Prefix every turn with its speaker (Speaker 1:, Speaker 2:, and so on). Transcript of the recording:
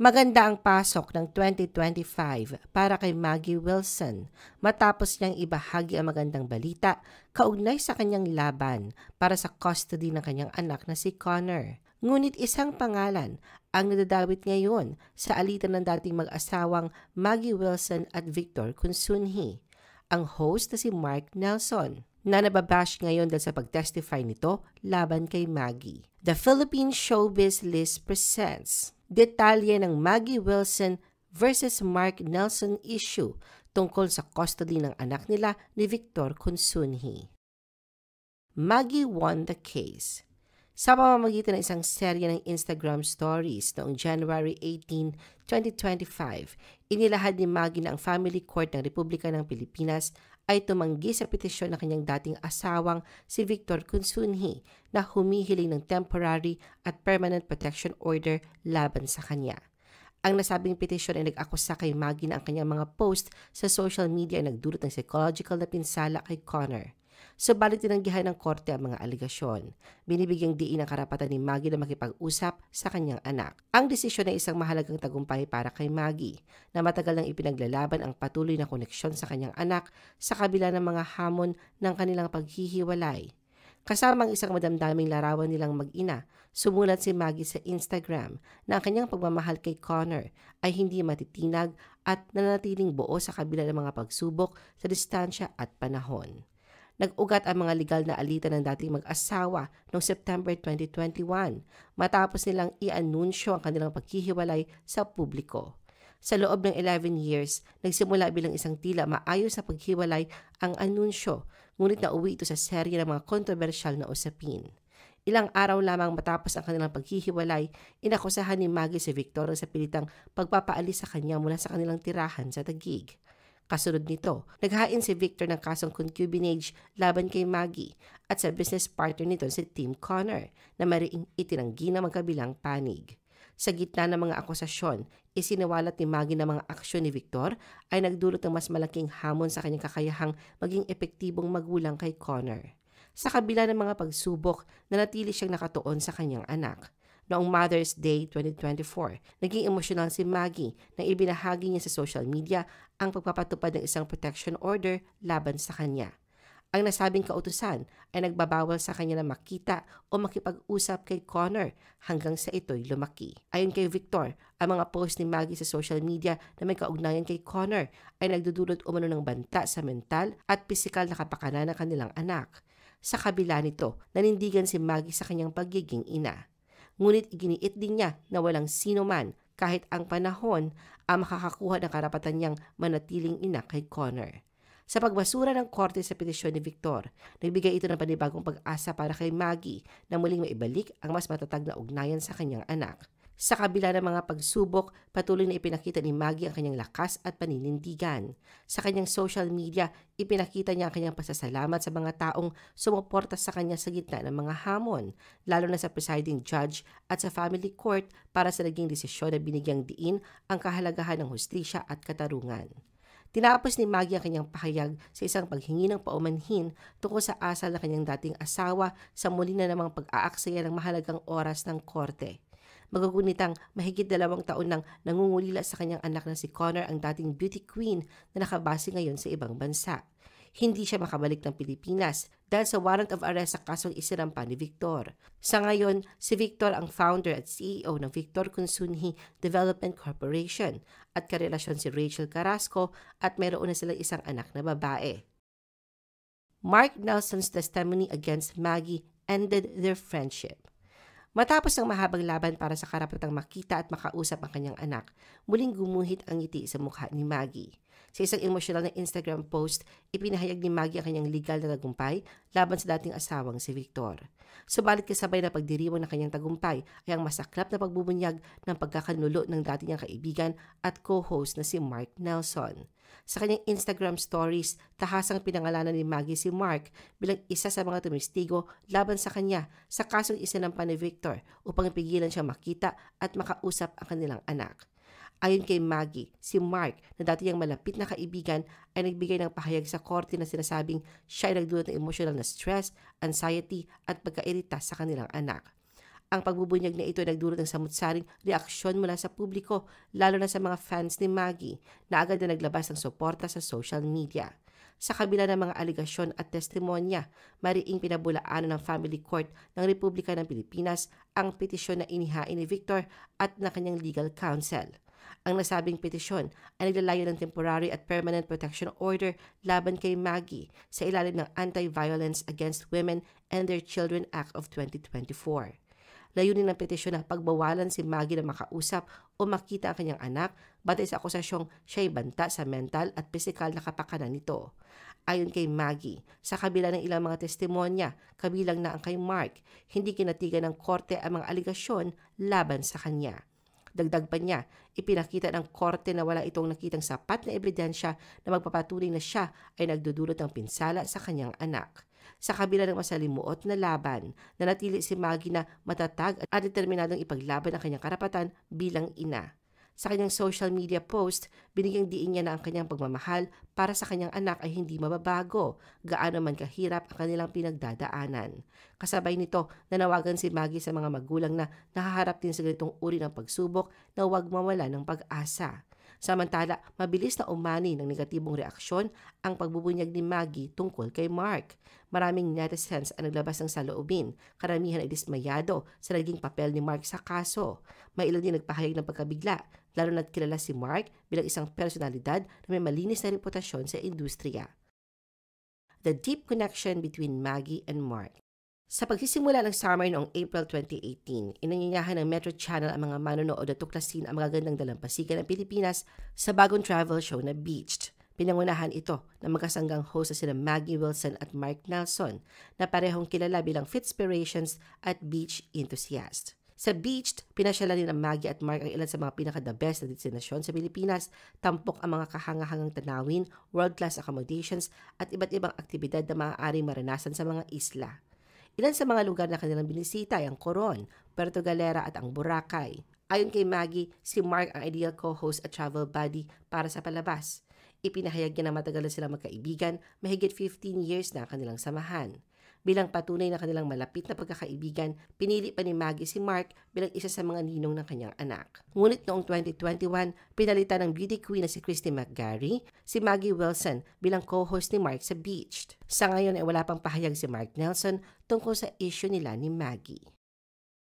Speaker 1: Maganda ang pasok ng 2025 para kay Maggie Wilson matapos niyang ibahagi ang magandang balita kaugnay sa kanyang laban para sa custody ng kanyang anak na si Connor. Ngunit isang pangalan ang nadadawit ngayon sa alitan ng dating mag-asawang Maggie Wilson at Victor Consunji, ang host na si Mark Nelson, na nababash ngayon dahil sa pag-testify nito laban kay Maggie. The Philippine Showbiz List presents detalye ng Maggie Wilson versus Mark Nelson issue tungkol sa custody ng anak nila ni Victor Consunji. Maggie won the case. Sa pamamagitan ng isang serye ng Instagram stories noong January 18, 2025, inilahad ni Maggie na ang Family Court ng Republika ng Pilipinas ay tumanggi sa petisyon ng kanyang dating asawang si Victor Consunji na humihiling ng temporary at permanent protection order laban sa kanya. Ang nasabing petisyon ay nag-akusa kay Maggie na ang kanyang mga post sa social media ay nagdulot ng psychological na pinsala kay Connor. Subalit tinanggihan ng korte ang mga aligasyon. Binibigyang diin ang karapatan ni Maggie na makipag-usap sa kanyang anak. Ang desisyon ay isang mahalagang tagumpay para kay Maggie na matagal nang ipinaglalaban ang patuloy na koneksyon sa kanyang anak sa kabila ng mga hamon ng kanilang paghihiwalay. Kasama ang isang madamdaming larawan nilang mag-ina, sumulat si Maggie sa Instagram na ang kanyang pagmamahal kay Connor ay hindi matitinag at nananatiling buo sa kabila ng mga pagsubok sa distansya at panahon. Nag-ugat ang mga legal na alitan ng dating mag-asawa noong September 2021 matapos nilang i-anunsyo ang kanilang paghihiwalay sa publiko. Sa loob ng 11 years, nagsimula bilang isang tila maayos na paghiwalay ang anunsyo, ngunit nauwi ito sa serye ng mga kontrobersyal na usapin. Ilang araw lamang matapos ang kanilang paghihiwalay, inakusahan ni Maggie si Victor sa pilitang pagpapaalis sa kanya mula sa kanilang tirahan sa Taguig. Kasunod nito, naghain si Victor ng kasong concubinage laban kay Maggie at sa business partner nito si Tim Connor na mariing itinanggi ng magkabilang panig. Sa gitna ng mga akusasyon, isiniwalat ni Maggie na mga aksyon ni Victor ay nagdulot ng mas malaking hamon sa kanyang kakayahang maging epektibong magulang kay Connor. Sa kabila ng mga pagsubok, nanatili siyang nakatuon sa kanyang anak. Noong Mother's Day 2024, naging emosyonal si Maggie na ibinahagi niya sa social media ang pagpapatupad ng isang protection order laban sa kanya. Ang nasabing kautusan ay nagbabawal sa kanya na makita o makipag-usap kay Connor hanggang sa ito'y lumaki. Ayon kay Victor, ang mga post ni Maggie sa social media na may kaugnayan kay Connor ay nagdudulot umano ng banta sa mental at pisikal na kapakanan ng kanilang anak. Sa kabila nito, nanindigan si Maggie sa kanyang pagiging ina. Ngunit iginiit din niya na walang sino man kahit ang panahon ang makakakuha ng karapatan niyang manatiling ina kay Connor. Sa pagbasura ng korte sa petisyon ni Victor, nagbigay ito ng panibagong pag-asa para kay Maggie na muling maibalik ang mas matatag na ugnayan sa kanyang anak. Sa kabila ng mga pagsubok, patuloy na ipinakita ni Maggie ang kanyang lakas at paninindigan. Sa kanyang social media, ipinakita niya ang kanyang pasasalamat sa mga taong sumuporta sa kanya sa gitna ng mga hamon, lalo na sa presiding judge at sa family court para sa naging desisyon na binigyang diin ang kahalagahan ng hustisya at katarungan. Tinapos ni Maggie ang kanyang pahayag sa isang paghingi ng paumanhin tungkol sa asal ng kanyang dating asawa sa muli na namang pag-aaksaya ng mahalagang oras ng korte. Magagunitang mahigit 2 taon nang nangungulila sa kanyang anak na si Connor ang dating beauty queen na nakabase ngayon sa ibang bansa. Hindi siya makabalik ng Pilipinas dahil sa warrant of arrest sa kasong isinampa ni Victor. Sa ngayon, si Victor ang founder at CEO ng Victor Consunji Development Corporation at karelasyon si Rachel Carrasco at mayroon na silang isang anak na babae. Mark Nelson's testimony against Maggie ended their friendship. Matapos ng mahabang laban para sa karapatang makita at makausap ang kanyang anak, muling gumuhit ang ngiti sa mukha ni Maggie. Sa isang emosyonal na Instagram post, ipinahayag ni Maggie ang kanyang legal na tagumpay laban sa dating asawang si Victor. Subalit kasabay na pagdiriwang ng kanyang tagumpay ay ang masaklap na pagbubunyag ng pagkakanulo ng dati niyang kaibigan at co-host na si Mark Nelson. Sa kanyang Instagram stories, tahasang pinangalanan ni Maggie si Mark bilang isa sa mga tumistigo laban sa kanya sa kasong isinampa ni Victor upang ipigilan siyang makita at makausap ang kanilang anak. Ayon kay Maggie, si Mark na dati niyang malapit na kaibigan ay nagbigay ng pahayag sa korte na sinasabing siya ay nagdulot ng emosyonal na stress, anxiety at pagkairita sa kanilang anak. Ang pagbubunyag na ito ay nagdulot ng samut-saring reaksyon mula sa publiko, lalo na sa mga fans ni Maggie na agad na naglabas ng suporta sa social media. Sa kabila ng mga aligasyon at testimonya, mariing pinabulaanan ng Family Court ng Republika ng Pilipinas ang petisyon na inihain ni Victor at na kanyang legal counsel. Ang nasabing petisyon ay naglalayo ng temporary at permanent protection order laban kay Maggie sa ilalim ng Anti-Violence Against Women and Their Children Act of 2024. Layunin ng petisyon na pagbawalan si Maggie na makausap o makita ang kanyang anak batay sa akusasyong siya'y banta sa mental at pisikal na kapakanan nito. Ayon kay Maggie, sa kabila ng ilang mga testimonya, kabilang na ang kay Mark, hindi kinatigan ng korte ang mga aligasyon laban sa kanya. Dagdag pa niya, ipinakita ng korte na wala itong nakitang sapat na ebidensya na magpapatunay na siya ay nagdudulot ng pinsala sa kanyang anak. Sa kabila ng masalimuot na laban, nanatili si Maggie na matatag at determinadong ipaglaban ang kanyang karapatan bilang ina. Sa kanyang social media post, binigyang diin niya na ang kanyang pagmamahal para sa kanyang anak ay hindi mababago, gaano man kahirap ang kanilang pinagdadaanan. Kasabay nito, nanawagan si Maggie sa mga magulang na nakaharap din sa ganitong uri ng pagsubok na huwag mawala ng pag-asa. Samantala, mabilis na umani ng negatibong reaksyon ang pagbubunyag ni Maggie tungkol kay Mark. Maraming netizens ang naglabas ng saloobin, karamihan ay dismayado sa naging papel ni Mark sa kaso. May ilan din nagpahayag ng pagkabigla, lalo na't kilala si Mark bilang isang personalidad na may malinis na reputasyon sa industriya. The deep connection between Maggie and Mark. Sa pagsisimula ng summer noong April 2018, inanyayahan ng Metro Channel ang mga manonood na tuklasin ang magagandang dalampasigan ng Pilipinas sa bagong travel show na Beached. Pinangunahan ito ng magkasanggang host na sina Maggie Wilson at Mark Nelson na parehong kilala bilang Fitspirations at beach enthusiast. Sa Beached, pinasyalan ni Maggie at Mark ang ilan sa mga pinaka-the best na destinasyon sa Pilipinas, tampok ang mga kahangahangang tanawin, world-class accommodations at iba't ibang aktibidad na maaaring maranasan sa mga isla. Ilan sa mga lugar na kanilang binisita ay ang Coron, Puerto Galera at ang Boracay. Ayon kay Maggie, si Mark ang ideal co-host at travel buddy para sa palabas. Ipinahayag niya na matagal na silang magkaibigan, mahigit 15 years na kanilang samahan. Bilang patunay na kanilang malapit na pagkakaibigan, pinili pa ni Maggie si Mark bilang isa sa mga ninong ng kanyang anak. Ngunit noong 2021, pinalitan ng beauty queen na si Christy McGarry, si Maggie Wilson bilang co-host ni Mark sa Beached. Sa ngayon ay wala pang pahayag si Mark Nelson tungkol sa issue nila ni Maggie.